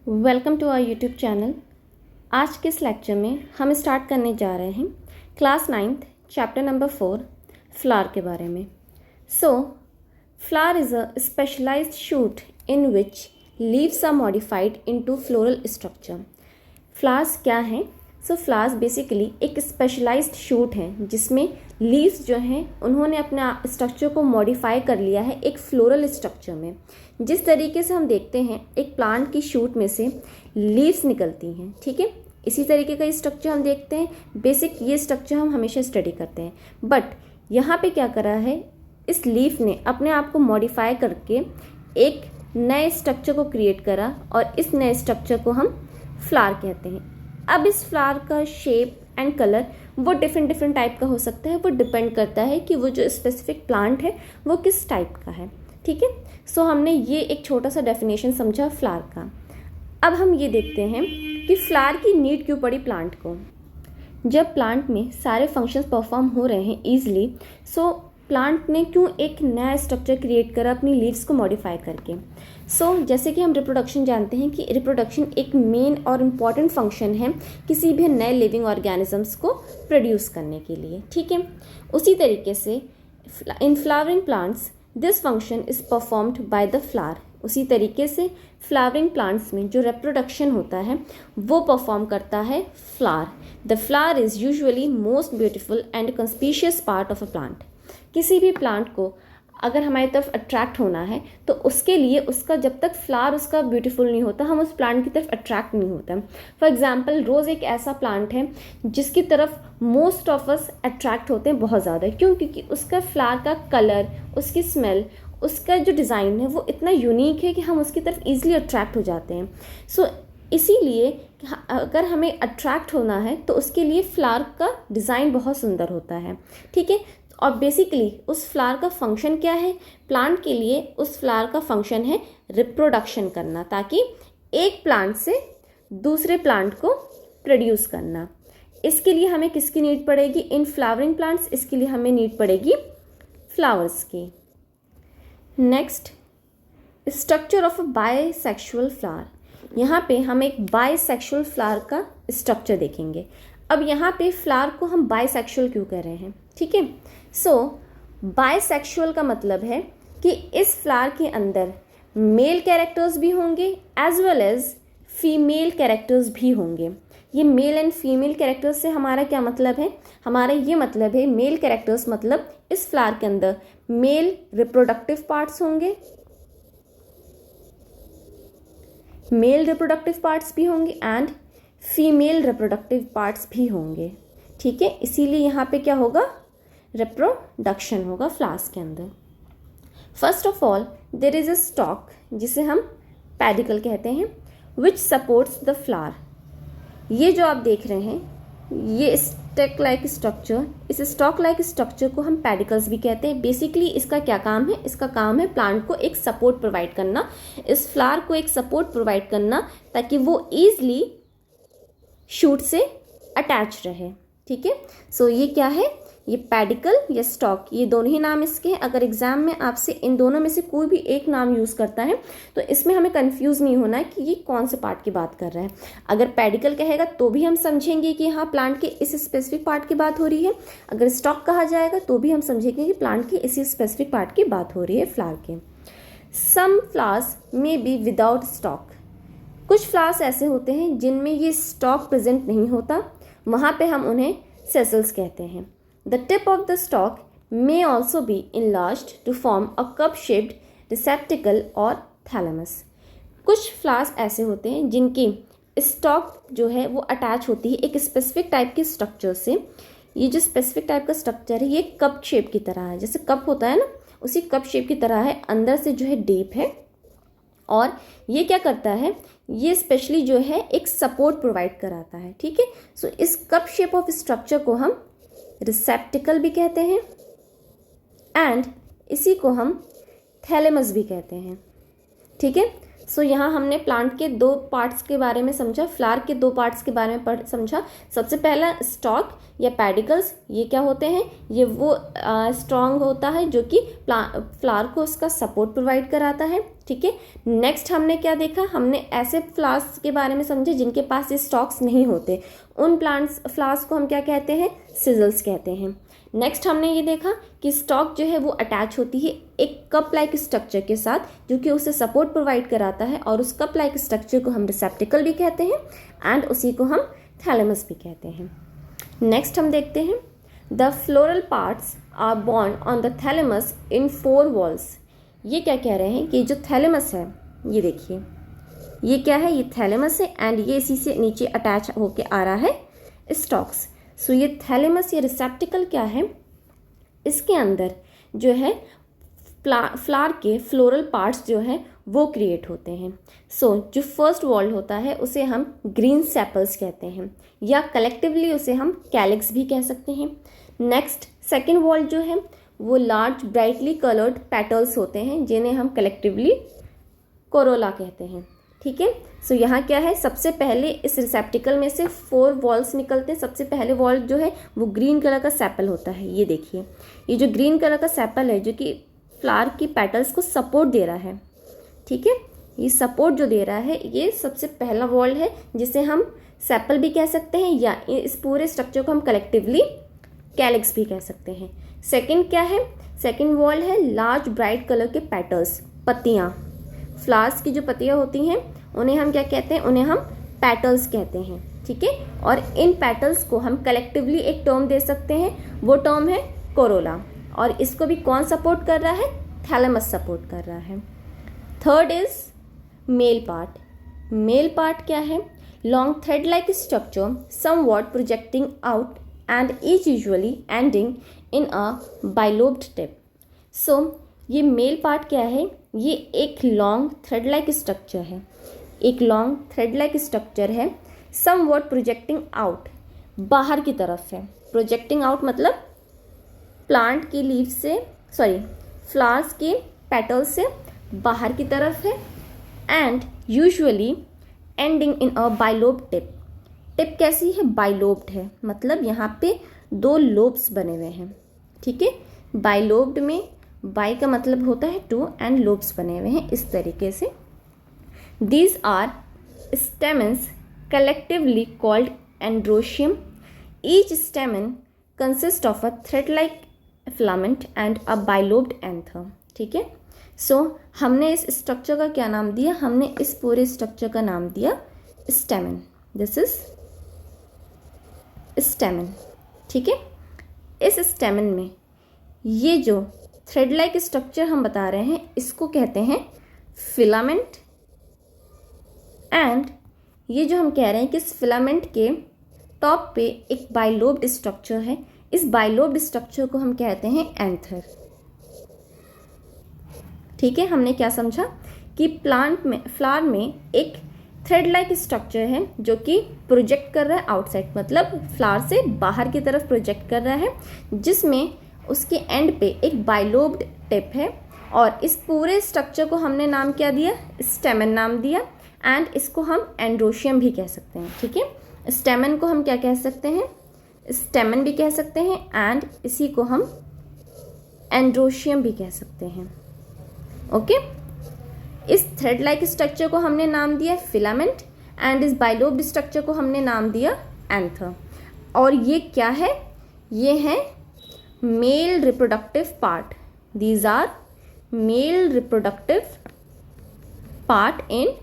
Welcome to our YouTube channel. आज के इस लेक्चर में हम स्टार्ट करने जा रहे हैं class 9th chapter number 4 flower के बारे में। Flower is a specialised shoot in which leaves are modified into floral structure. Flowers क्या हैं? फ्लावर्स बेसिकली एक स्पेशलाइज्ड शूट हैं जिसमें लीव्स जो हैं उन्होंने अपने स्ट्रक्चर को मॉडिफाई कर लिया है एक फ्लोरल स्ट्रक्चर में। जिस तरीके से हम देखते हैं एक प्लांट की शूट में से लीव्स निकलती हैं, ठीक है, इसी तरीके का स्ट्रक्चर हम देखते हैं। बेसिक ये स्ट्रक्चर हम हमेशा स्टडी करते हैं, बट यहाँ पे क्या करा है, इस लीफ ने अपने आप को मॉडिफाई करके एक नए स्ट्रक्चर को क्रिएट करा और इस नए स्ट्रक्चर को हम फ्लावर कहते हैं। अब इस फ्लावर का शेप एंड कलर वो डिफरेंट टाइप का हो सकता है, वो डिपेंड करता है कि वो जो स्पेसिफिक प्लांट है वो किस टाइप का है, ठीक है। हमने ये एक छोटा सा डेफिनेशन समझा फ्लावर का। अब हम ये देखते हैं कि फ्लावर की नीड क्यों पड़ी प्लांट को। जब प्लांट में सारे फंक्शंस परफॉर्म हो रहे हैं ईजिली, प्लांट ने क्यों एक नया स्ट्रक्चर क्रिएट करा अपनी लीव्स को मॉडिफाई करके। जैसे कि हम रिप्रोडक्शन जानते हैं कि रिप्रोडक्शन एक मेन और इम्पॉर्टेंट फंक्शन है किसी भी नए लिविंग ऑर्गेनिजम्स को प्रोड्यूस करने के लिए, ठीक है। उसी तरीके से in flowering plants this function is performed by the flower. उसी तरीके से फ्लावरिंग प्लांट्स में जो रिप्रोडक्शन होता है वो परफॉर्म करता है flower. The flower is usually most beautiful and conspicuous part of a plant. किसी भी प्लांट को अगर हमारी तरफ अट्रैक्ट होना है तो उसके लिए उसका जब तक फ्लावर उसका ब्यूटीफुल नहीं होता हम उस प्लांट की तरफ अट्रैक्ट नहीं होता। फॉर एग्जांपल रोज़ एक ऐसा प्लांट है जिसकी तरफ मोस्ट ऑफ अस अट्रैक्ट होते हैं बहुत ज़्यादा। क्यों? क्योंकि उसका फ्लावर का कलर, उसकी स्मेल, उसका जो डिज़ाइन है वो इतना यूनिक है कि हम उसकी तरफ ईजिली अट्रैक्ट हो जाते हैं। इसीलिए अगर हमें अट्रैक्ट होना है तो उसके लिए फ्लावर का डिज़ाइन बहुत सुंदर होता है, ठीक है। और बेसिकली उस फ्लावर का फंक्शन क्या है? प्लांट के लिए उस फ्लावर का फंक्शन है रिप्रोडक्शन करना, ताकि एक प्लांट से दूसरे प्लांट को प्रोड्यूस करना। इसके लिए हमें किसकी नीड पड़ेगी? इन फ्लावरिंग प्लांट्स, इसके लिए हमें नीड पड़ेगी फ्लावर्स की। Next, structure of a bisexual flower. यहाँ पे हम एक बायसेक्सुअल फ्लावर का स्ट्रक्चर देखेंगे। अब यहाँ पे फ्लावर को हम बायसेक्सुअल क्यों कह रहे हैं, ठीक है। बायसेक्सुअल का मतलब है कि इस फ्लावर के अंदर मेल कैरेक्टर्स भी होंगे as well as female characters भी होंगे। ये मेल एंड फीमेल कैरेक्टर्स से हमारा क्या मतलब है? हमारा ये मतलब है मेल कैरेक्टर्स मतलब इस फ्लावर के अंदर मेल रिप्रोडक्टिव पार्ट्स होंगे, मेल रिप्रोडक्टिव पार्ट्स भी होंगे एंड फीमेल रिप्रोडक्टिव पार्ट्स भी होंगे, ठीक है। इसीलिए यहाँ पे क्या होगा? रिप्रोडक्शन होगा फ्लावर्स के अंदर। First of all there is a stalk जिसे हम पेडिकल कहते हैं विच सपोर्ट्स द फ्लावर। ये जो आप देख रहे हैं ये स्टेक लाइक स्ट्रक्चर, इस स्टॉक लाइक स्ट्रक्चर को हम पेडिकल्स भी कहते हैं। बेसिकली इसका क्या काम है? इसका काम है प्लांट को एक सपोर्ट प्रोवाइड करना, इस फ्लावर को एक सपोर्ट प्रोवाइड करना ताकि वो ईजली शूट से अटैच रहे, ठीक है। ये क्या है? ये पेडिकल या स्टॉक, ये दोनों ही नाम इसके हैं। अगर एग्जाम में आपसे इन दोनों में से कोई भी एक नाम यूज़ करता है तो इसमें हमें कंफ्यूज नहीं होना है कि ये कौन से पार्ट की बात कर रहा है। अगर पेडिकल कहेगा तो भी हम समझेंगे कि हाँ प्लांट के इस स्पेसिफिक पार्ट की बात हो रही है। अगर स्टॉक कहा जाएगा तो भी हम समझेंगे कि प्लांट के इसी स्पेसिफिक पार्ट की बात हो रही है फ्लावर के। Some flowers may be without stalk. कुछ फ्लावर्स ऐसे होते हैं जिनमें ये स्टॉक प्रेजेंट नहीं होता, वहाँ पे हम उन्हें सेसल्स कहते हैं। The tip of the stalk may also be enlarged to form a cup-shaped receptacle or thalamus. कुछ फ्लावर्स ऐसे होते हैं जिनकी स्टॉक जो है वो अटैच होती है एक स्पेसिफिक टाइप के स्ट्रक्चर से। ये जो स्पेसिफिक टाइप का स्ट्रक्चर है ये कप शेप की तरह है, जैसे कप होता है ना, उसी कप शेप की तरह है, अंदर से जो है डीप है। और ये क्या करता है? ये स्पेशली जो है एक सपोर्ट प्रोवाइड कराता है, ठीक है। इस कप शेप ऑफ स्ट्रक्चर को हम रिसेप्टिकल भी कहते हैं एंड इसी को हम थैलेमस भी कहते हैं, ठीक है। सो यहाँ हमने प्लांट के दो पार्ट्स के बारे में समझा, फ्लावर के दो पार्ट्स के बारे में समझा। सबसे पहला स्टॉक या पेडिकल्स, ये क्या होते हैं, ये वो स्ट्रॉन्ग होता है जो कि फ्लावर को उसका सपोर्ट प्रोवाइड कराता है। ठीक है, नेक्स्ट हमने क्या देखा, हमने ऐसे फ्लावर्स के बारे में समझे जिनके पास ये स्टॉक्स नहीं होते, उन फ्लावर्स को हम क्या कहते हैं, सिजल्स कहते हैं। नेक्स्ट हमने ये देखा कि स्टॉक जो है वो अटैच होती है एक कप लाइक स्ट्रक्चर के साथ जो कि उसे सपोर्ट प्रोवाइड कराता है, और उस कप लाइक स्ट्रक्चर को हम रिसेप्टिकल भी कहते हैं एंड उसी को हम थैलेमस भी कहते हैं। नेक्स्ट हम देखते हैं the floral parts are borne on the thalamus in 4 whorls. ये क्या कह रहे हैं कि जो थैलेमस है, ये देखिए ये क्या है, ये थैलेमस है एंड ये इसी से नीचे अटैच होके आ रहा है स्टॉक्स। सो ये थैलेमस या रिसेप्टिकल क्या है, इसके अंदर जो है फ्लावर के फ्लोरल पार्ट्स जो है वो क्रिएट होते हैं। सो जो फर्स्ट वॉल होता है उसे हम ग्रीन सेपल्स कहते हैं, या कलेक्टिवली उसे हम कैलिक्स भी कह सकते हैं। नेक्स्ट सेकेंड वॉल जो है वो लार्ज ब्राइटली कलर्ड पेटल्स होते हैं जिन्हें हम कलेक्टिवली कोरोला कहते हैं। ठीक है, सो यहाँ क्या है, सबसे पहले इस रिसेप्टिकल में से 4 वॉल्स निकलते हैं। सबसे पहले वॉल जो है वो ग्रीन कलर का सेपल होता है। ये देखिए, ये जो ग्रीन कलर का सेपल है जो कि फ्लावर की पेटल्स को सपोर्ट दे रहा है। ठीक है, ये सपोर्ट जो दे रहा है ये सबसे पहला वॉल है जिसे हम सेपल भी कह सकते हैं, या इस पूरे स्ट्रक्चर को हम कलेक्टिवली कैलिक्स भी कह सकते हैं। सेकंड क्या है, सेकंड वॉल है लार्ज ब्राइट कलर के पेटल्स, पत्तियाँ। फ्लावर्स की जो पत्तियाँ होती हैं उन्हें हम क्या कहते हैं, उन्हें हम पेटल्स कहते हैं। ठीक है, और इन पेटल्स को हम कलेक्टिवली एक टर्म दे सकते हैं, वो टर्म है कोरोला, और इसको भी कौन सपोर्ट कर रहा है, थैलेमस सपोर्ट कर रहा है। Third is male part. Male part क्या है, long thread like structure somewhat projecting out and each usually ending in a bilobed tip. So ये मेल पार्ट क्या है, ये एक लॉन्ग थ्रेड लाइक स्ट्रक्चर है, एक लॉन्ग थ्रेड लाइक स्ट्रक्चर है, समवॉट प्रोजेक्टिंग आउट, बाहर की तरफ है। प्रोजेक्टिंग आउट मतलब प्लांट की लीफ से, सॉरी फ्लावर्स के पेटल से बाहर की तरफ है, and usually ending in a bilobed tip. Tip कैसी है, बाइलोब्ड है, मतलब यहाँ पे 2 लोब्स बने हुए हैं। ठीक है, बाइलोब्ड में बाई का मतलब होता है 2 एंड लोब्स बने हुए हैं इस तरीके से। These are stamens collectively called androecium. Each stamen consists of a thread-like filament and a bilobed anther. ठीक है, सो हमने इस स्ट्रक्चर का क्या नाम दिया, हमने इस पूरे स्ट्रक्चर का नाम दिया स्टेमन। This is स्टेमन। ठीक है, इस स्टेमन में ये जो थ्रेड लाइक स्ट्रक्चर हम बता रहे हैं इसको कहते हैं फिलामेंट, एंड ये जो हम कह रहे हैं कि इस फिलामेंट के टॉप पे एक बाइलोब्ड स्ट्रक्चर है, इस बाइलोब्ड स्ट्रक्चर को हम कहते हैं एंथर। ठीक है, हमने क्या समझा कि प्लांट में, फ्लावर में एक थ्रेड लाइक स्ट्रक्चर है जो कि प्रोजेक्ट कर रहा है आउटसाइड, मतलब फ्लावर से बाहर की तरफ प्रोजेक्ट कर रहा है, जिसमें उसके एंड पे एक बाइलोब्ड टिप है, और इस पूरे स्ट्रक्चर को हमने नाम क्या दिया, स्टेमन नाम दिया, एंड इसको हम एंड्रोशियम भी कह सकते हैं। ठीक है, स्टेमन को हम क्या कह सकते हैं, स्टेमन भी कह सकते हैं, एंड इसी को हम एंड्रोशियम भी कह सकते हैं। ओके, इस थ्रेड लाइक स्ट्रक्चर को हमने नाम दिया फिलामेंट, एंड इस बाइलोब्ड स्ट्रक्चर को हमने नाम दिया एंथर। और ये क्या है, ये है male reproductive part. These are male reproductive part in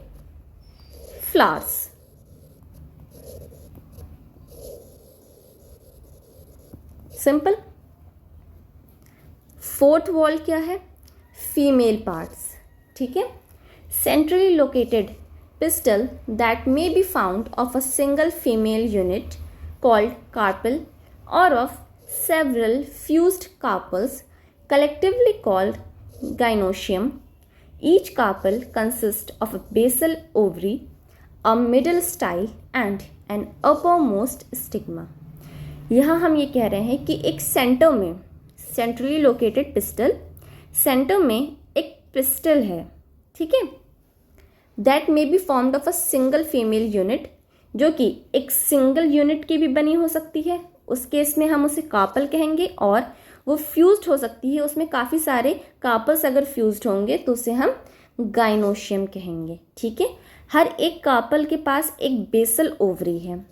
flowers. Simple. Fourth whorl क्या है, फीमेल पार्ट्स। ठीक है, centrally located pistil that may be found of a single female unit called carpel or of several fused carpels collectively called gynoecium. Each carpel consists of a basal ovary, a middle style and an uppermost stigma. यहाँ हम ये कह रहे हैं कि एक centre में centrally located pistol, centre में एक पिस्टल है, ठीक है, that may be formed of a single female unit, जो कि एक सिंगल यूनिट की भी बनी हो सकती है, उस केस में हम उसे कार्पल कहेंगे। और वो फ्यूज्ड हो सकती है, उसमें काफ़ी सारे कार्पल्स अगर फ्यूज्ड होंगे तो उसे हम गाइनोशियम कहेंगे। ठीक है, हर एक कार्पल के पास एक बेसल ओवरी है।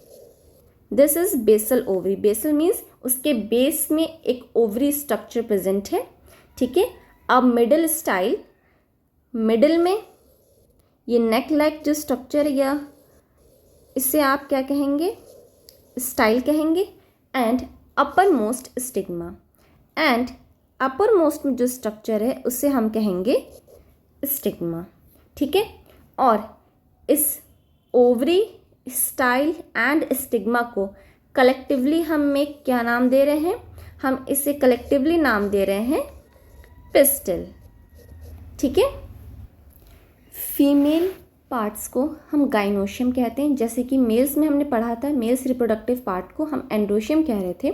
This is basal ovary. Basal means उसके बेस में एक ओवरी स्ट्रक्चर प्रेजेंट है। ठीक है, अब मिडल स्टाइल, मिडल में ये नेक लाइक जो स्ट्रक्चर, या इससे आप क्या कहेंगे, स्टाइल कहेंगे। And upper most stigma, and upper most में जो स्ट्रक्चर है उसे हम कहेंगे स्टिग्मा। ठीक है, और इस ओवरी, स्टाइल एंड स्टिग्मा को कलेक्टिवली हम एक क्या नाम दे रहे हैं, हम इसे कलेक्टिवली नाम दे रहे हैं पिस्टल। ठीक है, फीमेल पार्ट्स को हम गाइनोशियम कहते हैं, जैसे कि मेल्स में हमने पढ़ा था, मेल्स रिप्रोडक्टिव पार्ट को हम एंड्रोशियम कह रहे थे।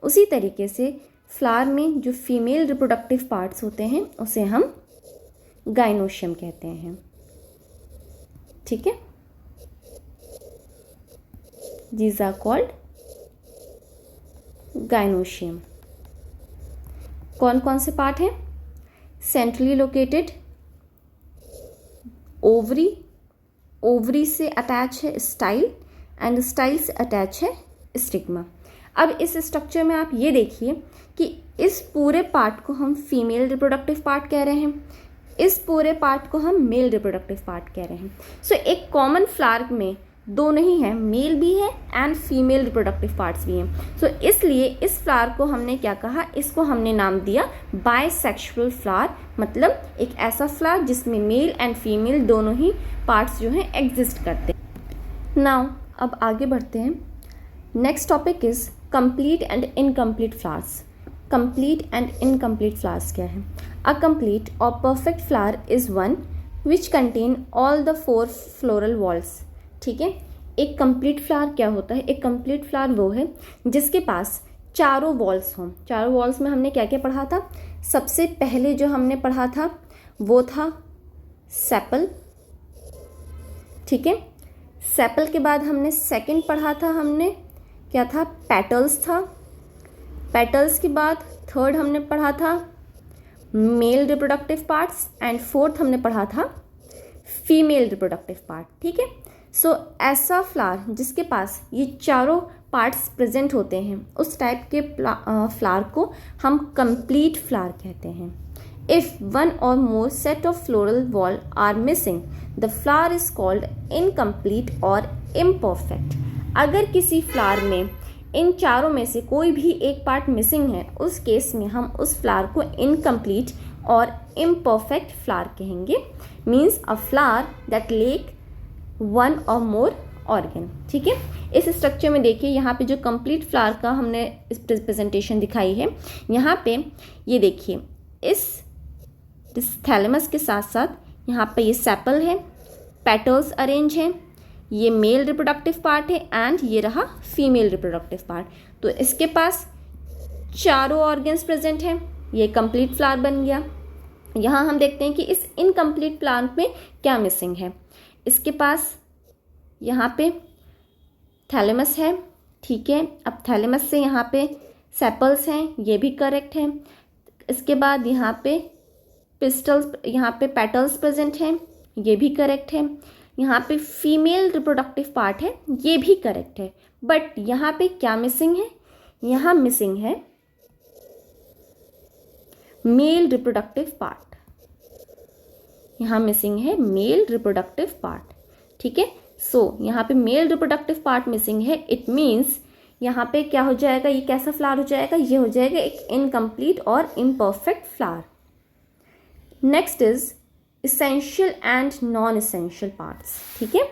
उसी तरीके से फ्लावर में जो फीमेल रिप्रोडक्टिव पार्ट्स होते हैं उसे हम गाइनोशियम कहते हैं। ठीक है, these are called गाइनोशियम। कौन कौन से पार्ट हैं, सेंट्रली लोकेटेड ओवरी, ओवरी से अटैच है स्टाइल, एंड स्टाइल से अटैच है स्टिग्मा। अब इस स्ट्रक्चर में आप ये देखिए कि इस पूरे पार्ट को हम फीमेल रिप्रोडक्टिव पार्ट कह रहे हैं, इस पूरे पार्ट को हम मेल रिप्रोडक्टिव पार्ट कह रहे हैं। सो एक कॉमन फ्लावर में दोनों ही हैं, मेल भी है एंड फीमेल रिप्रोडक्टिव पार्ट्स भी हैं। सो इसलिए इस फ्लावर को हमने क्या कहा, इसको हमने नाम दिया बायसेक्सुअल फ्लावर, मतलब एक ऐसा फ्लावर जिसमें मेल एंड फीमेल दोनों ही पार्ट्स जो हैं एग्जिस्ट करते हैं। नाउ अब आगे बढ़ते हैं। Next topic is complete and incomplete flowers. Complete and incomplete flowers क्या है? अ कंप्लीट और perfect flower is one which contain all the 4 floral walls. ठीक है, एक कंप्लीट फ्लावर क्या होता है? एक कंप्लीट फ्लावर वो है जिसके पास चारों वॉल्स हों। चारों वॉल्स में हमने क्या क्या पढ़ा था? सबसे पहले जो हमने पढ़ा था वो था सेपल। ठीक है, सेपल के बाद हमने सेकंड पढ़ा था, हमने क्या था? पेटल्स था। पेटल्स के बाद थर्ड हमने पढ़ा था mail reproductive parts, and fourth हमने पढ़ा था फीमेल रिप्रोडक्टिव पार्ट। ठीक है, सो ऐसा फ्लावर जिसके पास ये चारों पार्ट्स प्रेजेंट होते हैं उस टाइप के फ्लावर को हम कंप्लीट फ्लावर कहते हैं। If one or more set of floral whorl are missing the flower is called incomplete or imperfect. अगर किसी फ्लावर में इन चारों में से कोई भी एक पार्ट मिसिंग है, उस केस में हम उस फ्लावर को इनकम्प्लीट और इम्परफेक्ट फ्लावर कहेंगे। Means a flower that lake one or more organ. ठीक है, इस स्ट्रक्चर में देखिए यहाँ पे जो कंप्लीट फ्लावर का हमने इस प्रेजेंटेशन दिखाई है, यहाँ पे ये देखिए इस थैलेमस के साथ साथ यहाँ पे ये सेपल है, पेटल्स अरेंज हैं, ये मेल रिप्रोडक्टिव पार्ट है एंड ये रहा फीमेल रिप्रोडक्टिव पार्ट। तो इसके पास चारों ऑर्गन्स प्रेजेंट हैं, ये कंप्लीट फ्लावर बन गया। यहाँ हम देखते हैं कि इस इनकम्प्लीट प्लांट में क्या मिसिंग है। इसके पास यहाँ पे थैलेमस है। ठीक है, अब थैलेमस से यहाँ पे सेपल्स हैं, ये भी करेक्ट है। इसके बाद यहाँ पे पिस्टल्स, यहाँ पे पेटल्स प्रेजेंट हैं, ये भी करेक्ट है। यहाँ पे फीमेल रिप्रोडक्टिव पार्ट है, ये भी करेक्ट है। बट यहाँ पे क्या मिसिंग है? यहाँ मिसिंग है मेल रिप्रोडक्टिव पार्ट। यहाँ मिसिंग है मेल रिप्रोडक्टिव पार्ट। ठीक है, सो यहाँ पे मेल रिप्रोडक्टिव पार्ट मिसिंग है। इट मीन्स यहाँ पे क्या हो जाएगा? ये कैसा फ्लावर हो जाएगा? ये हो जाएगा एक incomplete or imperfect flower. Next is essential and non essential parts. ठीक है,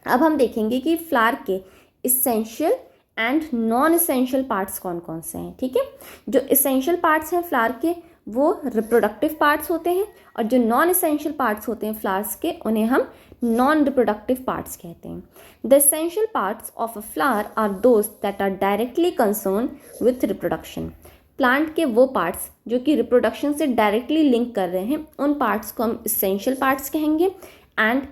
अब हम देखेंगे कि फ्लावर के essential and non essential parts कौन कौन से हैं। ठीक है, जो इसेंशियल पार्ट्स हैं फ्लावर के वो रिप्रोडक्टिव पार्ट्स होते हैं, और जो नॉन इसेंशियल पार्ट्स होते हैं फ्लावर्स के उन्हें हम नॉन रिप्रोडक्टिव पार्ट्स कहते हैं। The essential parts of a flower are those that are directly concern with reproduction. Plant के वो पार्ट्स जो कि रिप्रोडक्शन से डायरेक्टली लिंक कर रहे हैं, उन पार्ट्स को हम इसेंशियल पार्ट्स कहेंगे। And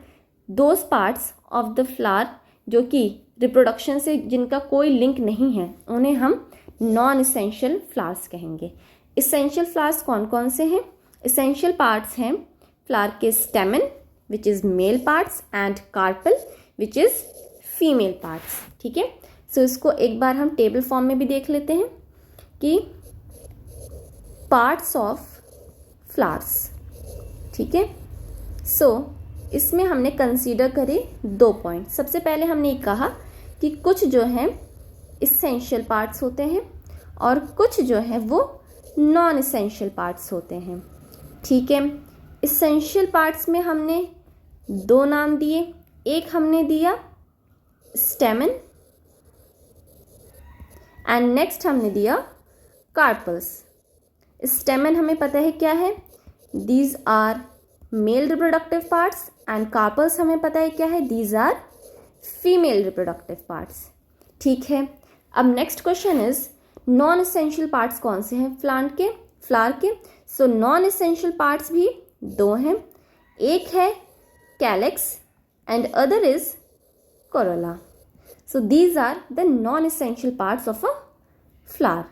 those parts of the flower जो कि रिप्रोडक्शन से जिनका कोई लिंक नहीं है उन्हें हम नॉन इसेंशियल फ्लावर्स कहेंगे। इसेंशियल फ्लावर्स कौन कौन से हैं? इसेंशियल पार्ट्स हैं फ्लावर के stamen which is male parts and carpel which is female parts. ठीक है, सो इसको एक बार हम टेबल फॉर्म में भी देख लेते हैं कि पार्ट्स ऑफ फ्लावर्स। ठीक है, सो इसमें हमने कंसीडर करे 2 पॉइंट। सबसे पहले हमने कहा कि कुछ जो है इसेंशियल पार्ट्स होते हैं और कुछ जो है वो नॉन इसेंशियल पार्ट्स होते हैं। ठीक है, इसेंशियल पार्ट्स में हमने 2 नाम दिए। एक हमने दिया स्टेमन एंड नेक्स्ट हमने दिया कार्पल्स। स्टेमन हमें पता है क्या है, these are male reproductive parts and carpels हमें पता है क्या है, these are female reproductive parts. ठीक है, अब next question is non essential parts कौन से हैं फ्लावर के। सो नॉन इसेंशियल पार्ट्स भी 2 हैं, एक है calyx and other is corolla. So these are the non essential parts of a flower.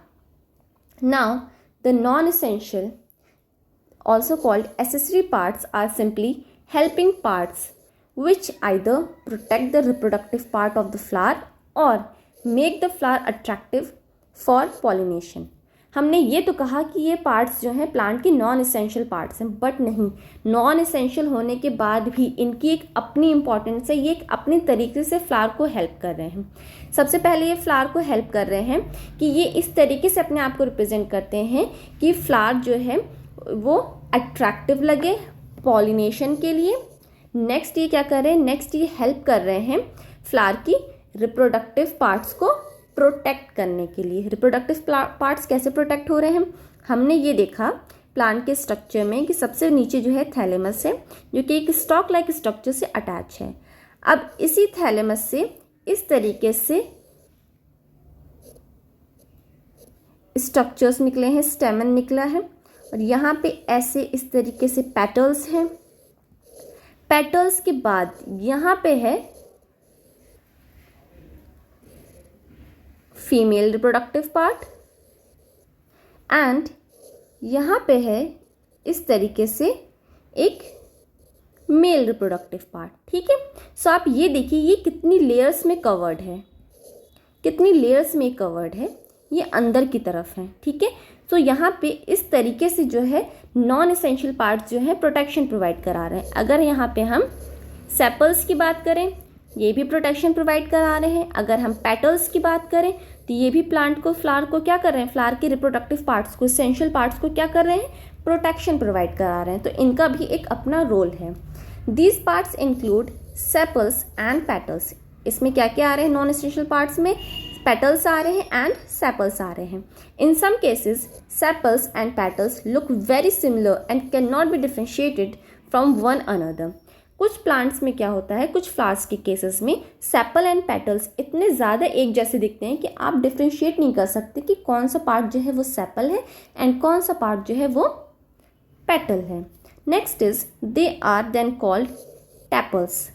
Now the non essential also called accessory parts are simply helping parts which either protect the reproductive part of the flower or make the flower attractive for pollination। हमने ये तो कहा कि ये parts जो हैं plant की non essential parts हैं, बट नहीं, नॉन इसेंशियल होने के बाद भी इनकी एक अपनी इंपॉर्टेंस है। ये एक अपने तरीके से फ्लावर को हेल्प कर रहे हैं। सबसे पहले ये फ्लावर को हेल्प कर रहे हैं कि ये इस तरीके से अपने आप को रिप्रेजेंट करते हैं कि फ्लावर जो है वो अट्रैक्टिव लगे पॉलिनेशन के लिए। नेक्स्ट ये क्या कर रहे हैं, नेक्स्ट ये हेल्प कर रहे हैं फ्लावर की रिप्रोडक्टिव पार्ट्स को प्रोटेक्ट करने के लिए। रिप्रोडक्टिव पार्ट्स कैसे प्रोटेक्ट हो रहे हैं, हमने ये देखा प्लांट के स्ट्रक्चर में कि सबसे नीचे जो है थैलेमस है जो कि एक स्टॉक लाइक स्ट्रक्चर से अटैच है। अब इसी थैलेमस से इस तरीके से स्ट्रक्चर्स निकले हैं, स्टेमन निकला है और यहाँ पे ऐसे इस तरीके से पेटल्स हैं। पेटल्स के बाद यहाँ पे है फीमेल रिप्रोडक्टिव पार्ट एंड यहाँ पे है इस तरीके से एक मेल रिप्रोडक्टिव पार्ट। ठीक है, सो आप ये देखिए ये कितनी लेयर्स में कवर्ड है, कितनी लेयर्स में कवर्ड है, ये अंदर की तरफ है। ठीक है, तो यहाँ पे इस तरीके से जो है नॉन इसेंशियल पार्ट्स जो है प्रोटेक्शन प्रोवाइड करा रहे हैं। अगर यहाँ पे हम सेपल्स की बात करें ये भी प्रोटेक्शन प्रोवाइड करा रहे हैं। अगर हम पेटल्स की बात करें तो ये भी प्लांट को फ्लावर को क्या कर रहे हैं, फ्लावर के रिप्रोडक्टिव पार्ट्स को इसेंशियल पार्ट्स को क्या कर रहे हैं, प्रोटेक्शन प्रोवाइड करा रहे हैं। तो इनका भी एक अपना रोल है। These parts include sepals and petals. इसमें क्या क्या आ रहे हैं नॉन इसेंशियल पार्ट्स में, पेटल्स आ रहे हैं एंड सेपल्स आ रहे हैं। In some cases sepals and petals look very similar and can not be differentiated from one another. कुछ प्लांट्स में क्या होता है, कुछ फ्लावर्स के केसेस में सेपल एंड पेटल्स इतने ज़्यादा एक जैसे दिखते हैं कि आप डिफरेंशिएट नहीं कर सकते कि कौन सा पार्ट जो है वो सेपल है एंड कौन सा पार्ट जो है वो पेटल है। Next is they are then called tepals,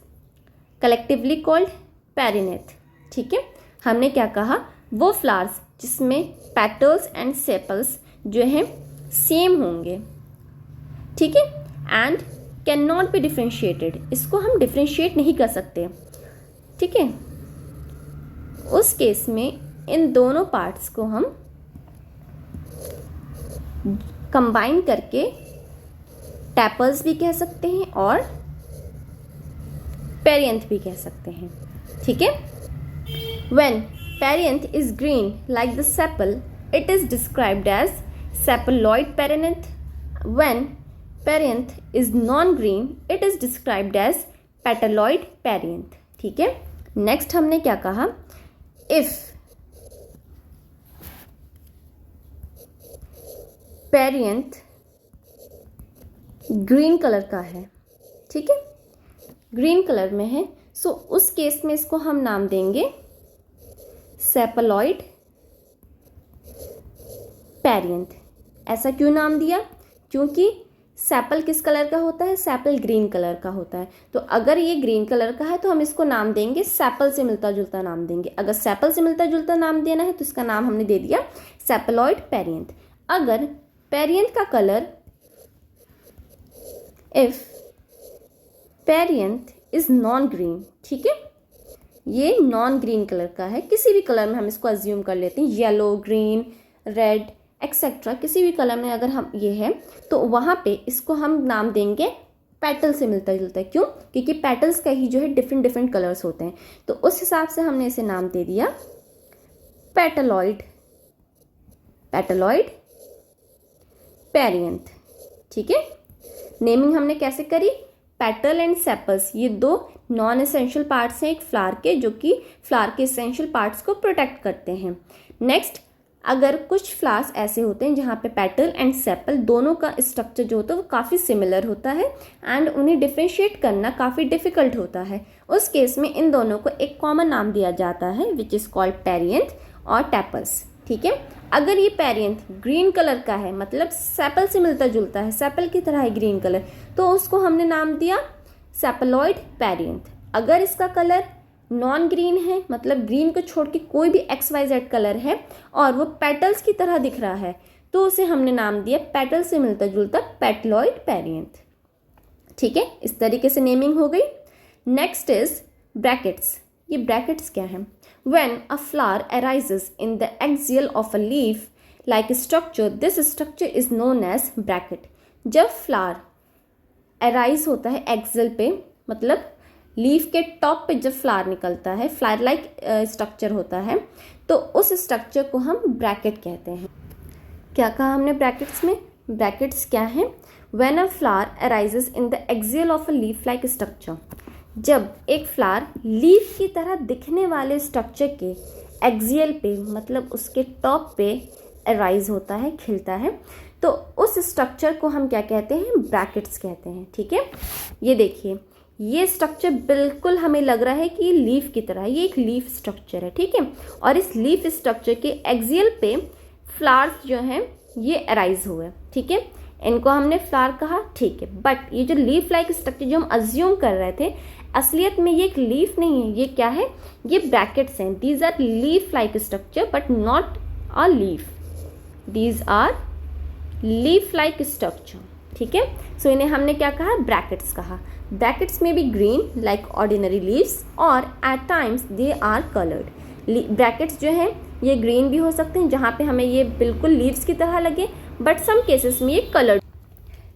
collectively called perianth. ठीक है, हमने क्या कहा, वो फ्लावर्स जिसमें पेटल्स एंड सेपल्स जो हैं सेम होंगे। ठीक है, and can not be differentiated, इसको हम डिफ्रेंशिएट नहीं कर सकते। ठीक है, उस केस में इन दोनों पार्ट्स को हम कंबाइन करके टैपल्स भी कह सकते हैं और पेरियंथ भी कह सकते हैं। ठीक है, when perianth is green like the sepal it is described as sepaloid perianth. When perianth is non green it is described as petaloid perianth. ठीक है, नेक्स्ट हमने क्या कहा, इफ पेरियंथ ग्रीन कलर का है, ठीक है, ग्रीन कलर में है, सो उस केस में इसको हम नाम देंगे सेपलोइड पेरियंथ। ऐसा क्यों नाम दिया, क्योंकि सेपल किस कलर का होता है? सेपल ग्रीन कलर का होता है। तो अगर ये ग्रीन कलर का है तो हम इसको नाम देंगे, सेपल से मिलता जुलता नाम देंगे। अगर सेपल से मिलता जुलता नाम देना है तो इसका नाम हमने दे दिया सेपलॉइड पेरियंथ। अगर पेरियंथ का colour, if perianth is non green, ठीक है, ये नॉन ग्रीन कलर का है, किसी भी कलर में हम इसको अज्यूम कर लेते हैं, येलो, ग्रीन, रेड एक्सेट्रा, किसी भी कलर में अगर हम ये है तो वहाँ पे इसको हम नाम देंगे पेटल से मिलता जुलता है। क्यों? क्योंकि पेटल्स का ही जो है डिफरेंट डिफरेंट कलर्स होते हैं, तो उस हिसाब से हमने इसे नाम दे दिया पेटलॉइड, पेटलॉइड पेरियंथ। ठीक है, नेमिंग हमने कैसे करी? पेटल एंड सेपल्स, ये दो नॉन एसेंशियल पार्ट्स हैं एक फ्लावर के, जो कि फ्लावर के एसेंशियल पार्ट्स को प्रोटेक्ट करते हैं। नेक्स्ट, अगर कुछ फ्लावर्स ऐसे होते हैं जहाँ पे पेटल एंड सेपल दोनों का स्ट्रक्चर जो होता है वो काफ़ी सिमिलर होता है एंड उन्हें डिफ्रेंशिएट करना काफ़ी डिफिकल्ट होता है, उस केस में इन दोनों को एक कॉमन नाम दिया जाता है विच इज़ कॉल्ड पेरियंथ और टेपल्स। ठीक है, अगर ये पेरियंथ ग्रीन कलर का है, मतलब सेपल से मिलता जुलता है, सेपल की तरह है ग्रीन कलर, तो उसको हमने नाम दिया सेपलॉइड पेरियंथ। अगर इसका कलर नॉन ग्रीन है, मतलब ग्रीन को छोड़ के कोई भी XYZ कलर है और वो पेटल्स की तरह दिख रहा है, तो उसे हमने नाम दिया पेटल से मिलता जुलता पेटलॉइड पेरियंथ। ठीक है, इस तरीके से नेमिंग हो गई। Next is brackets. ये ब्रैकेट्स क्या है? When a flower arises in the axial of a leaf like structure, this structure is known as bracket. जब फ्लावर अराइज होता है एक्सियल पे, मतलब लीफ के टॉप पे जब फ्लावर निकलता है, फ्लावर लाइक स्ट्रक्चर होता है, तो उस स्ट्रक्चर को हम ब्रैकेट कहते हैं। क्या कहा हमने ब्रैकेट्स में? ब्रैकेट्स क्या है? When a flower arises in the axial of a leaf like structure, जब एक फ्लावर लीफ की तरह दिखने वाले स्ट्रक्चर के एक्सियल पे, मतलब उसके टॉप पे अराइज होता है, खिलता है, तो उस स्ट्रक्चर को हम क्या कहते हैं? ब्रैकेट्स कहते हैं। ठीक है, ये देखिए, ये स्ट्रक्चर बिल्कुल हमें लग रहा है कि ये लीफ की तरह, ये एक लीफ स्ट्रक्चर है। ठीक है, और इस लीफ स्ट्रक्चर के एक्सियल पे फ्लावर्स जो हैं ये अराइज हुए। ठीक है, इनको हमने फ्लावर कहा, ठीक है, बट ये जो लीफ लाइक स्ट्रक्चर जो हम अज्यूम कर रहे थे, असलियत में ये एक लीफ नहीं है, ये क्या है? ये ब्रैकेट्स हैं। These are leaf like structure but not a leaf, these are leaf like structure. ठीक है, सो इन्हें हमने क्या कहा? ब्रैकेट्स कहा। ब्रैकेट्स में भी ग्रीन लाइक ऑर्डिनरी लीव्स और at times they are coloured. Bracts जो हैं ये ग्रीन भी हो सकते हैं, जहाँ पे हमें ये बिल्कुल लीव्स की तरह लगे, बट सम केसेस में ये coloured.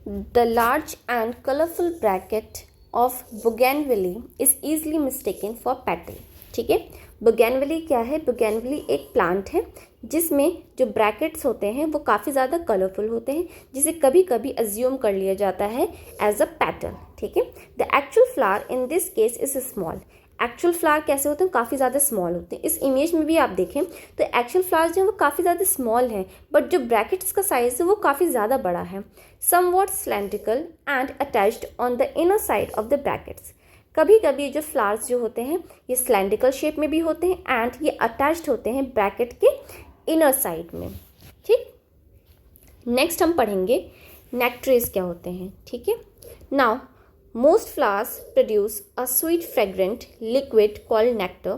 The large and colourful bracket of bougainvillea is easily mistaken for petal. ठीक है, बुगेनविली क्या है? बुगेनविली एक प्लांट है जिसमें जो ब्रैकेट्स होते हैं वो काफ़ी ज़्यादा कलरफुल होते हैं, जिसे कभी कभी अज्यूम कर लिया जाता है एज अ पेटल। ठीक है, the actual flower in this case is small. Actual flower कैसे होते हैं? काफ़ी ज़्यादा स्मॉल होते हैं। इस इमेज में भी आप देखें तो एक्चुअल फ्लावर्स जो हैं वो काफ़ी ज़्यादा स्मॉल हैं, बट जो ब्रैकेट्स का साइज़ है वो काफ़ी ज़्यादा बड़ा है। Somewhat cylindrical and attached on the inner side of the brackets. कभी कभी जो फ्लावर्स जो होते हैं ये सिलेंड्रिकल शेप में भी होते हैं एंड ये अटैच्ड होते हैं ब्रैकेट के इनर साइड में। ठीक, नेक्स्ट हम पढ़ेंगे नेक्टरेज क्या होते हैं। ठीक है, now most flowers produce a sweet fragrant liquid called nectar.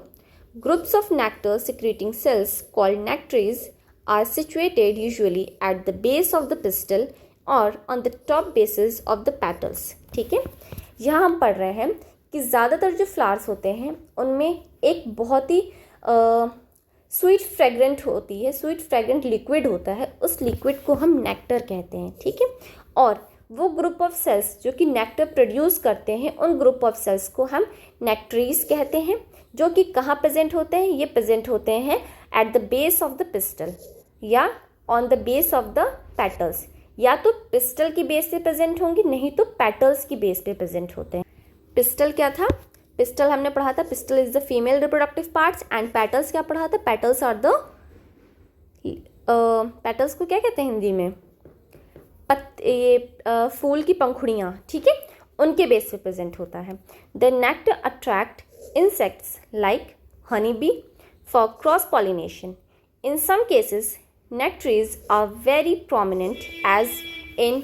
Groups of nectar secreting cells called nectaries are situated usually at the base of the pistil or on the top bases of the petals. ठीक है, यहाँ हम पढ़ रहे हैं कि ज़्यादातर जो फ्लावर्स होते हैं उनमें एक बहुत ही स्वीट फ्रेगरेंट होती है, स्वीट फ्रेगरेंट लिक्विड होता है, उस लिक्विड को हम नेक्टर कहते हैं। ठीक है, और वो ग्रुप ऑफ सेल्स जो कि नेक्टर प्रोड्यूस करते हैं, उन ग्रुप ऑफ सेल्स को हम नेक्टरीज कहते हैं, जो कि कहाँ प्रेजेंट होते हैं? ये प्रेजेंट होते हैं at the base of the pistil या on the base of the petals. या तो पिस्टल की बेस पे प्रेजेंट होंगे, नहीं तो पेटल्स की बेस पे प्रेजेंट होते हैं। पिस्टल क्या था? पिस्टल हमने पढ़ा था, pistil is the female reproductive parts, and petals क्या पढ़ा था? पेटल्स आर द पेटल्स को क्या कहते हैं हिंदी में? फूल की पंखुड़ियाँ। ठीक है, उनके बेस पे प्रेजेंट होता है। The nectar attract insects like honey bee for cross pollination. In some cases nectaries are very prominent as in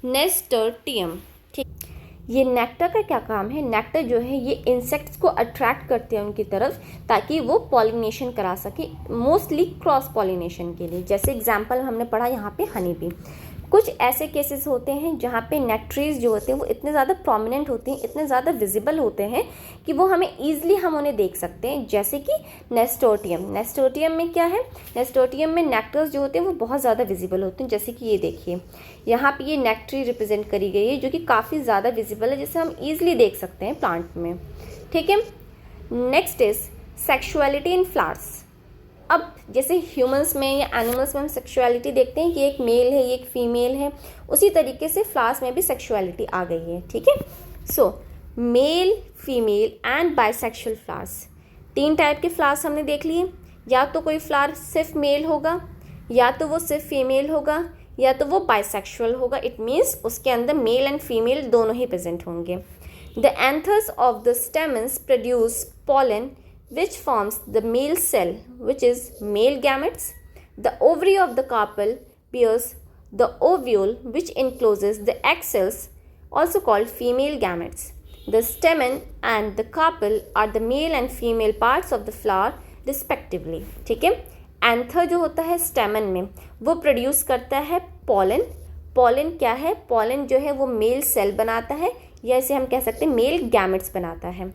nasturtium. ठीक, ये नेक्टर का क्या काम है? नेक्टर जो है ये इंसेक्ट्स को अट्रैक्ट करते हैं उनकी तरफ, ताकि वो पॉलिनेशन करा सके, मोस्टली क्रॉस पॉलिनेशन के लिए। जैसे एग्जांपल हमने पढ़ा यहाँ पे हनी बी। कुछ ऐसे केसेस होते हैं जहाँ पे नेक्ट्रीज जो होते हैं वो इतने ज़्यादा प्रोमिनेंट होते हैं, इतने ज़्यादा विजिबल होते हैं कि वो हमें ईजिली हम उन्हें देख सकते हैं, जैसे कि नेस्टोटियम। नेस्टोटियम में क्या है? नेस्टोटियम में नेक्टर्स जो होते हैं वो बहुत ज़्यादा विजिबल होते हैं। जैसे कि ये देखिए, यहाँ पे ये नेक्ट्री रिप्रेजेंट करी गई है जो कि काफ़ी ज़्यादा विजिबल है, जिसे हम ईजिली देख सकते हैं प्लांट में। ठीक है, next is sexuality in flowers. अब जैसे ह्यूमंस में या एनिमल्स में हम सेक्सुअलिटी देखते हैं कि एक मेल है, ये एक फीमेल है, उसी तरीके से फ्लावर्स में भी सेक्सुअलिटी आ गई है। ठीक है, so male, female and bisexual flowers, 3 type के फ्लावर्स हमने देख लिए। या तो कोई फ्लावर सिर्फ मेल होगा, या तो वो सिर्फ फीमेल होगा, या तो वो बाइसेक्सुअल होगा। इट मीन्स उसके अंदर मेल एंड फीमेल दोनों ही प्रेजेंट होंगे। The anthers of the stamens produce pollen which forms the male cell, which is male gametes. The ovary of the carpel bears the ovule, which encloses the egg cells, also called female gametes. The stamen and the carpel are the male and female parts of the flower respectively. ठीक है, anther जो होता है स्टेमन में वो produce करता है pollen. Pollen क्या है? पॉलन जो है वो मेल सेल बनाता है, या इसे हम कह सकते हैं मेल गैमेट्स बनाता है।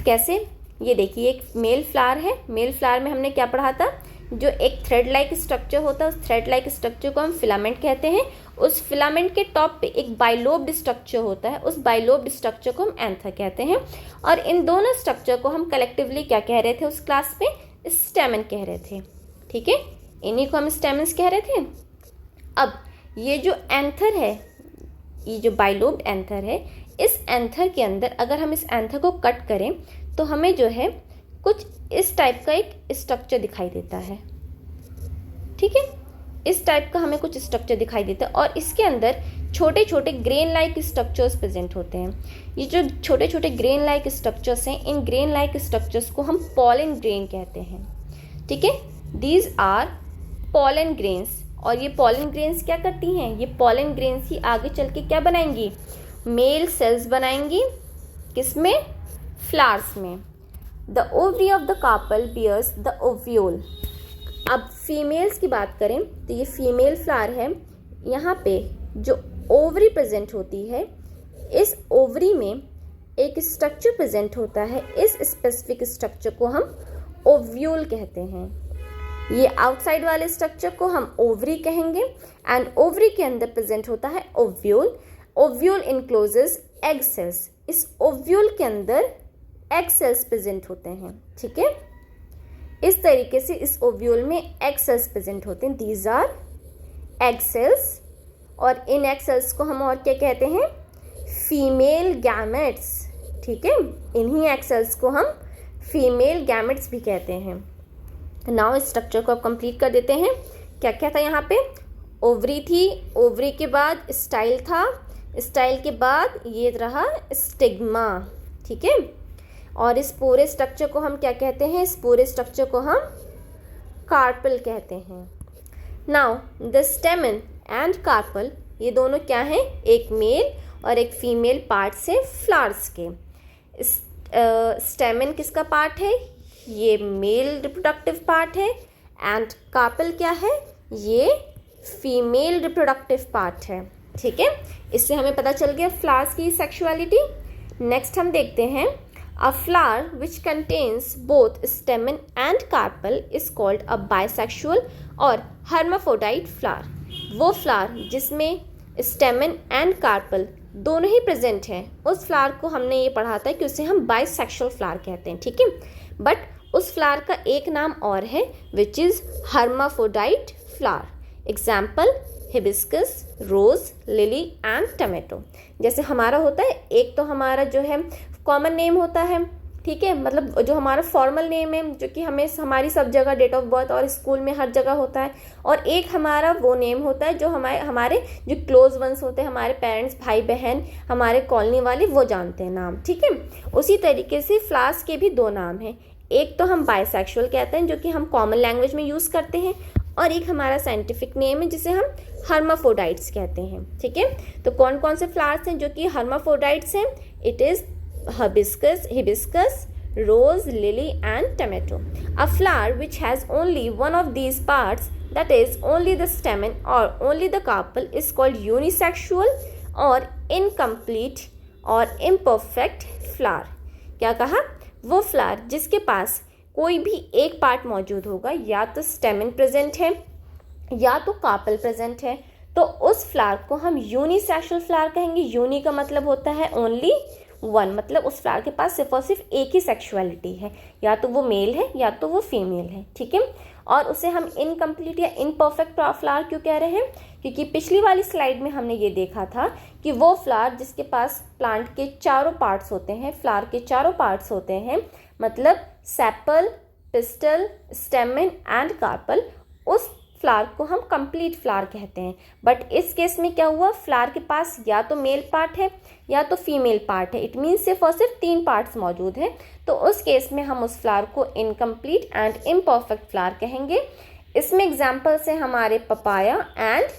कैसे? ये देखिए, एक मेल फ्लावर है। मेल फ्लावर में हमने क्या पढ़ा था? जो एक थ्रेड लाइक स्ट्रक्चर होता है, उस थ्रेड लाइक स्ट्रक्चर को हम फिलामेंट कहते हैं। उस फिलामेंट के टॉप पे एक बाइलोब्ड स्ट्रक्चर होता है, उस बाइलोब्ड स्ट्रक्चर को हम एंथर कहते हैं। और इन दोनों स्ट्रक्चर को हम कलेक्टिवली क्या कह रहे थे उस क्लास पे? स्टेमन कह रहे थे। ठीक है, इन्हीं को हम स्टेमन्स कह रहे थे। अब ये जो एंथर है, ये जो बाइलोब्ड एंथर है, इस एंथर के अंदर अगर हम इस एंथर को कट करें तो हमें जो है कुछ इस टाइप का एक स्ट्रक्चर दिखाई देता है। ठीक है, इस टाइप का हमें कुछ स्ट्रक्चर दिखाई देता है, और इसके अंदर छोटे छोटे ग्रेन लाइक स्ट्रक्चर्स प्रेजेंट होते हैं। ये जो छोटे छोटे ग्रेन लाइक स्ट्रक्चर्स हैं, इन ग्रेन लाइक स्ट्रक्चर्स को हम पॉलन ग्रेन कहते हैं। ठीक है, दीज आर पॉलन ग्रेन्स। और ये पॉलन ग्रेन्स क्या करती हैं? ये पॉलन ग्रेन्स ही आगे चल के क्या बनाएंगी? मेल सेल्स बनाएंगी। किसमें? फ्लावर्स में। The ovary of the carpel bears the ovule. अब फीमेल्स की बात करें तो ये फीमेल फ्लावर है। यहाँ पे जो ओवरी प्रेजेंट होती है, इस ओवरी में एक स्ट्रक्चर प्रेजेंट होता है। इस स्पेसिफिक स्ट्रक्चर को हम ओव्यूल कहते हैं। ये आउटसाइड वाले स्ट्रक्चर को हम ओवरी कहेंगे, एंड ओवरी के अंदर प्रेजेंट होता है ovule. Ovule encloses egg cells. इस ओव्यूल के अंदर एग सेल्स प्रेजेंट होते हैं। ठीक है, इस तरीके से इस ओव्यूल में एग सेल्स प्रेजेंट होते हैं। These are egg cells. और इन एग सेल्स को हम और क्या कहते हैं? Female gametes. ठीक है, इन्हीं एग सेल्स को हम फीमेल गैमेट्स भी कहते हैं। नाउ इस स्ट्रक्चर को अब कंप्लीट कर देते हैं। क्या क्या था यहाँ पे? ओवरी थी, ओवरी के बाद स्टाइल था, स्टाइल के बाद ये रहा स्टिग्मा। ठीक है, और इस पूरे स्ट्रक्चर को हम क्या कहते हैं? इस पूरे स्ट्रक्चर को हम कार्पल कहते हैं। Now the stamen and carpel, ये दोनों क्या हैं? एक मेल और एक फीमेल पार्ट से फ्लावर्स के। स्टेमन किसका पार्ट है? ये मेल रिप्रोडक्टिव पार्ट है। एंड कार्पल क्या है? ये फीमेल रिप्रोडक्टिव पार्ट है। ठीक है, इससे हमें पता चल गया फ्लावर्स की सेक्सुअलिटी। नेक्स्ट हम देखते हैं, a flower which contains both stamen and carpel is called a bisexual और hermaphrodite flower। वो फ्लावर जिसमें स्टेमन एंड कार्पल दोनों ही प्रेजेंट हैं, उस फ्लावर को हमने ये पढ़ा था कि उसे हम बाइसेक्सुअल फ्लावर कहते हैं। ठीक है, बट उस फ्लावर का एक नाम और है which is hermaphrodite flower. Example hibiscus, rose, lily and tomato. जैसे हमारा होता है, एक तो हमारा जो है कॉमन नेम होता है, ठीक है, मतलब जो हमारा फॉर्मल नेम है जो कि हमें हमारी सब जगह डेट ऑफ बर्थ और स्कूल में हर जगह होता है, और एक हमारा वो नेम होता है जो हमारे जो क्लोज वंस होते हैं, हमारे पेरेंट्स, भाई बहन, हमारे कॉलोनी वाले, वो जानते हैं नाम। ठीक है, उसी तरीके से फ्लावर्स के भी 2 नाम हैं। एक तो हम बाइसेक्सुअल कहते हैं जो कि हम कॉमन लैंग्वेज में यूज़ करते हैं, और एक हमारा साइंटिफिक नेम है जिसे हम हर्माफ्रोडाइट्स कहते हैं। ठीक है, तो कौन कौन से फ्लावर्स हैं जो कि हर्माफ्रोडाइट्स हैं? It is hibiscus, rose, lily and tomato. A flower which has only one of these parts, that is only the stamen or only the carpel, is called unisexual or incomplete or imperfect flower. क्या कहा? वो flower जिसके पास कोई भी एक part मौजूद होगा, या तो स्टेमन प्रेजेंट है या तो कार्पल प्रेजेंट है, तो उस फ्लावर को हम यूनिसेक्सुअल फ्लावर कहेंगे। यूनि का मतलब होता है ओनली, वन मतलब उस फ्लावर के पास सिर्फ और सिर्फ एक ही सेक्सुअलिटी है, या तो वो मेल है या तो वो फीमेल है। ठीक है, और उसे हम इनकम्प्लीट या इनपरफेक्ट फ्लावर क्यों कह रहे हैं? क्योंकि पिछली वाली स्लाइड में हमने ये देखा था कि वो फ्लावर जिसके पास प्लांट के चारों पार्ट्स होते हैं, फ्लावर के चारों पार्ट्स होते हैं, मतलब sepal, pistil, stamen and carpel, उस फ्लावर को हम कंप्लीट फ्लावर कहते हैं। बट इस केस में क्या हुआ? फ्लावर के पास या तो मेल पार्ट है या तो फीमेल पार्ट है। इट मीन्स सिर्फ और सिर्फ 3 पार्ट्स मौजूद हैं, तो उस केस में हम उस फ्लावर को इनकम्प्लीट एंड इम्परफेक्ट फ्लावर कहेंगे। इसमें एग्जाम्पल्स हैं हमारे papaya and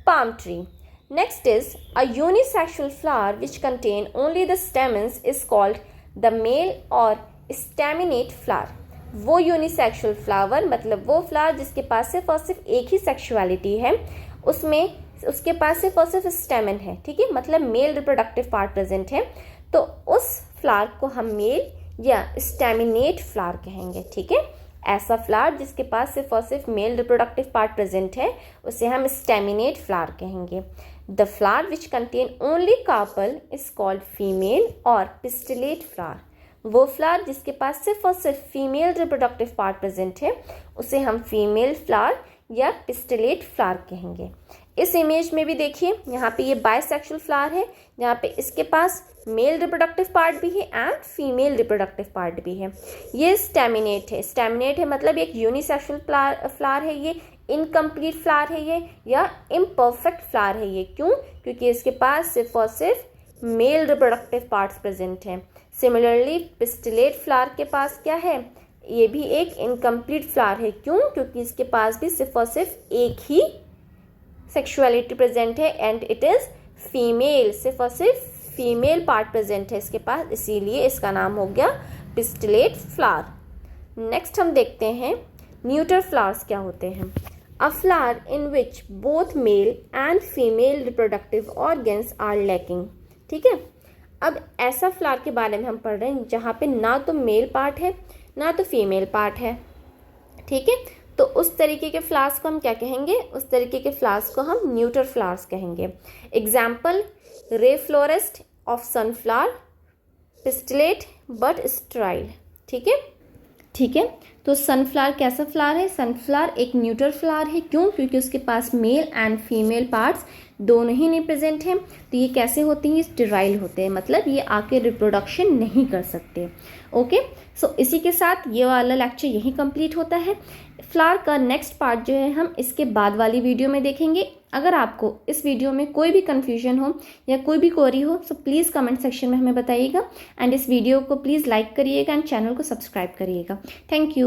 palm tree. Next is a unisexual flower which contain only the stamens is called the male or staminate flower. वो यूनिसेक्सुअल फ्लावर मतलब वो फ्लावर जिसके पास सिर्फ और सिर्फ एक ही सेक्सुअलिटी है, उसमें उसके पास सिर्फ और सिर्फ स्टेमन है। ठीक है, मतलब मेल रिप्रोडक्टिव पार्ट प्रेजेंट है, तो उस फ्लावर को हम मेल या स्टेमिनेट फ्लावर कहेंगे। ठीक है, ऐसा फ्लावर जिसके पास सिर्फ और सिर्फ मेल रिप्रोडक्टिव पार्ट प्रेजेंट है उसे हम स्टेमिनेट फ्लावर कहेंगे। The flower which contain only carpel is called female or pistillate flower. वो फ्लावर जिसके पास सिर्फ और सिर्फ फीमेल रिप्रोडक्टिव पार्ट प्रेजेंट है उसे हम फीमेल फ्लावर या पिस्टिलेट फ्लावर कहेंगे। इस इमेज में भी देखिए, यहाँ पे ये बाइसेक्सुअल फ्लावर है जहाँ पे इसके पास मेल रिप्रोडक्टिव पार्ट भी है एंड फीमेल रिप्रोडक्टिव पार्ट भी है। ये स्टेमिनेट है। स्टेमिनेट है मतलब एक यूनिसेक्सुअल फ्लावर है, ये इनकम्प्लीट फ्लावर है ये, या इम्परफेक्ट फ्लावर है ये। क्यों? क्योंकि इसके पास सिर्फ और सिर्फ मेल रिप्रोडक्टिव पार्ट्स प्रेजेंट हैं। सिमिलरली पिस्टिलेट फ्लावर के पास क्या है? ये भी एक इनकम्प्लीट फ्लावर है। क्यों? क्योंकि इसके पास भी सिर्फ और सिर्फ एक ही सेक्सुअलिटी प्रेजेंट है एंड इट इज़ फीमेल। सिर्फ और सिर्फ फीमेल पार्ट प्रेजेंट है इसके पास, इसीलिए इसका नाम हो गया पिस्टिलेट फ्लावर। नेक्स्ट हम देखते हैं न्यूटर फ्लावर्स क्या होते हैं। A flower in which both male and female reproductive organs are lacking. ठीक है, अब ऐसा फ्लावर के बारे में हम पढ़ रहे हैं जहाँ पे ना तो मेल पार्ट है ना तो फीमेल पार्ट है। ठीक है, तो उस तरीके के फ्लावर्स को हम क्या कहेंगे? उस तरीके के फ्लावर्स को हम न्यूटर फ्लावर्स कहेंगे। Example ray florets of sunflower, pistillate but sterile. ठीक है, तो सनफ्लावर कैसा फ्लावर है? सनफ्लावर एक न्यूटर फ्लावर है। क्यों? क्योंकि उसके पास मेल एंड फीमेल पार्ट्स दोनों ही नहीं प्रेजेंट हैं। तो ये कैसे होते हैं? स्टेराइल होते हैं, मतलब ये आके रिप्रोडक्शन नहीं कर सकते। ओके, सो इसी के साथ ये वाला लेक्चर यही कंप्लीट होता है। फ्लावर का नेक्स्ट पार्ट जो है हम इसके बाद वाली वीडियो में देखेंगे। अगर आपको इस वीडियो में कोई भी कन्फ्यूजन हो या कोई भी क्वेरी हो तो प्लीज़ कमेंट सेक्शन में हमें बताइएगा एंड इस वीडियो को प्लीज़ लाइक करिएगा एंड चैनल को सब्सक्राइब करिएगा। Thank you.